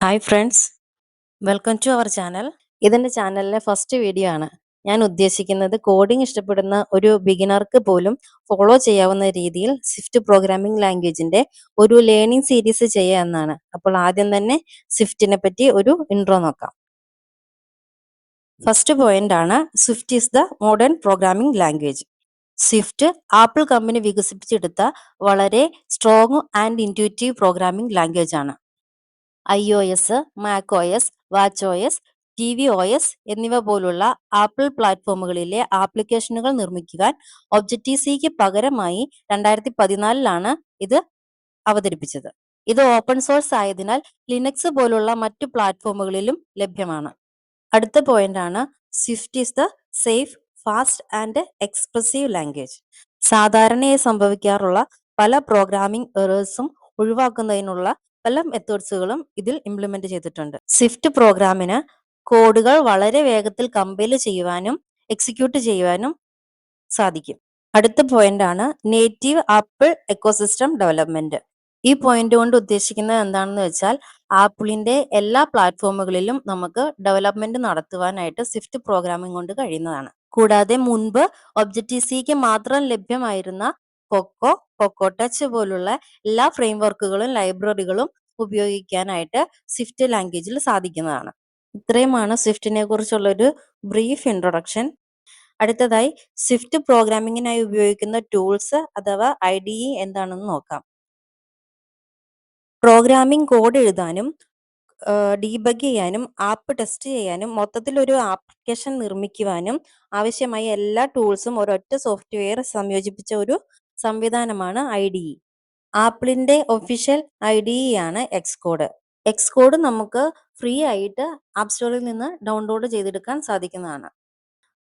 Hi friends, welcome to our channel. ഇതെൻ്റെ ചാനലിലെ first video ആണ്. ഞാൻ ഉദ്ദേശിക്കുന്നത് കോഡിംഗ് ഇഷ്ടപ്പെടുന്ന ഒരു ബിഗിനർക്ക് പോലും ഫോളോ ചെയ്യാവുന്ന രീതിയിൽ സ്വിഫ്റ്റ് പ്രോഗ്രാമിംഗ് ലാംഗ്വേജിന്റെ ഒരു ലേണിംഗ് സീരീസ് ചെയ്യുക എന്നാണ്. അപ്പോൾ ആദ്യം തന്നെ സ്വിഫ്റ്റിനെ പറ്റി ഒരു ഇൻട്രോ നോക്കാം. ഫസ്റ്റ് പോയിന്റ് ആണ് Swift is the modern programming language. Swift apple company വികസിപ്പിച്ചെടുത്ത വളരെ strong and intuitive programming language ആണ്. iOS, macOS, watchOS, tvOS എന്നിവ പോലുള്ള ആപ്പിൾ പ്ലാറ്റ്ഫോമുകളിലെ ആപ്ലിക്കേഷനുകൾ നിർമ്മിക്കുവാൻ ഒബ്ജക്റ്റീവ് സിക്ക് പകരമായി 2014 ഇത് അവതരിപ്പിച്ചത്. ഇത് ഓപ്പൺ സോഴ്സ് ആയതിനാൽ ലിനക്സ് പോലുള്ള മറ്റു പ്ലാറ്റ്ഫോമുകളിലും ലഭ്യമാണ്. അടുത്ത പോയിന്റ് ആണ് Swift is the safe, fast and expressive language. സാധാരണയായി സംഭവിക്കാറുള്ള പല പ്രോഗ്രാമിംഗ് എറേഴ്സും ഒഴിവാക്കുന്നതിനുള്ള പല മെത്തേഡ്സുകളും ഇതിൽ ഇംപ്ലിമെന്റ് ചെയ്തിട്ടുണ്ട്. സ്വിഫ്റ്റ് പ്രോഗ്രാമിന് കോഡുകൾ വളരെ വേഗത്തിൽ കമ്പൈൽ ചെയ്യുവാനും എക്സിക്യൂട്ട് ചെയ്യുവാനും സാധിക്കും. അടുത്ത പോയിന്റ് ആണ് നേറ്റീവ് ആപ്പിൾ എക്കോസിസ്റ്റം ഡെവലപ്മെന്റ്. ഈ പോയിന്റ് കൊണ്ട് ഉദ്ദേശിക്കുന്നത് എന്താണെന്ന് വെച്ചാൽ ആപ്പിളിന്റെ എല്ലാ പ്ലാറ്റ്ഫോമുകളിലും നമുക്ക് ഡെവലപ്മെന്റ് നടത്തുവാനായിട്ട് സ്വിഫ്റ്റ് പ്രോഗ്രാമിംഗ് കൊണ്ട് കഴിയുന്നതാണ്. കൂടാതെ മുൻപ് ഒബ്ജക്റ്റീവ് സിക്ക് മാത്രം ലഭ്യമായിരുന്ന കൊക്കോ ടച്ച് പോലുള്ള എല്ലാ ഫ്രെയിംവർക്കുകളും ലൈബ്രറികളും ഉപയോഗിക്കാനായിട്ട് സ്വിഫ്റ്റ് ലാംഗ്വേജിൽ സാധിക്കുന്നതാണ്. ഇത്രയുമാണ് സ്വിഫ്റ്റിനെ കുറിച്ചുള്ള ഒരു ബ്രീഫ് ഇൻട്രൊഡക്ഷൻ. അടുത്തതായി സ്വിഫ്റ്റ് പ്രോഗ്രാമിങ്ങിനായി ഉപയോഗിക്കുന്ന ടൂൾസ് അഥവാ IDE എന്താണെന്ന് നോക്കാം. പ്രോഗ്രാമിംഗ് കോഡ് എഴുതാനും ഡീബഗ് ചെയ്യാനും ആപ്പ് ടെസ്റ്റ് ചെയ്യാനും മൊത്തത്തിൽ ഒരു ആപ്ലിക്കേഷൻ നിർമ്മിക്കുവാനും ആവശ്യമായ എല്ലാ ടൂൾസും ഒരൊറ്റ സോഫ്റ്റ്വെയർ സംയോജിപ്പിച്ച ഒരു സംവിധാനമാണ് IDE. ആപ്പിളിന്റെ ഒഫീഷ്യൽ IDE ആണ് എക്സ്കോഡ്. എക്സ്കോഡ് നമുക്ക് ഫ്രീ ആയിട്ട് ആപ്പ് സ്റ്റോറിൽ നിന്ന് ഡൗൺലോഡ് ചെയ്തെടുക്കാൻ സാധിക്കുന്നതാണ്.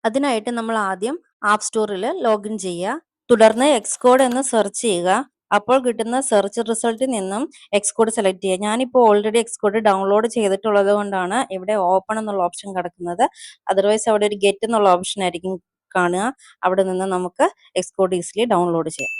അതിനായിട്ട് നമ്മൾ ആദ്യം ആപ്പ് സ്റ്റോറിൽ ലോഗിൻ ചെയ്യുക. തുടർന്ന് എക്സ്കോഡ് എന്ന് സെർച്ച് ചെയ്യുക. അപ്പോൾ കിട്ടുന്ന സെർച്ച് റിസൾട്ടിൽ നിന്നും എക്സ്കോഡ് സെലക്ട് ചെയ്യുക. ഞാനിപ്പോൾ ഓൾറെഡി എക്സ്കോഡ് ഡൗൺലോഡ് ചെയ്തിട്ടുള്ളത് കൊണ്ടാണ് ഇവിടെ ഓപ്പൺ എന്നുള്ള ഓപ്ഷൻ കിടക്കുന്നത്. അതർവൈസ് അവിടെ ഒരു ഗെറ്റ് എന്നുള്ള ഓപ്ഷൻ ആയിരിക്കും കാണുക. അവിടെ നിന്ന് നമുക്ക് എക്സ്കോഡ് ഈസിലി ഡൗൺലോഡ് ചെയ്യാം.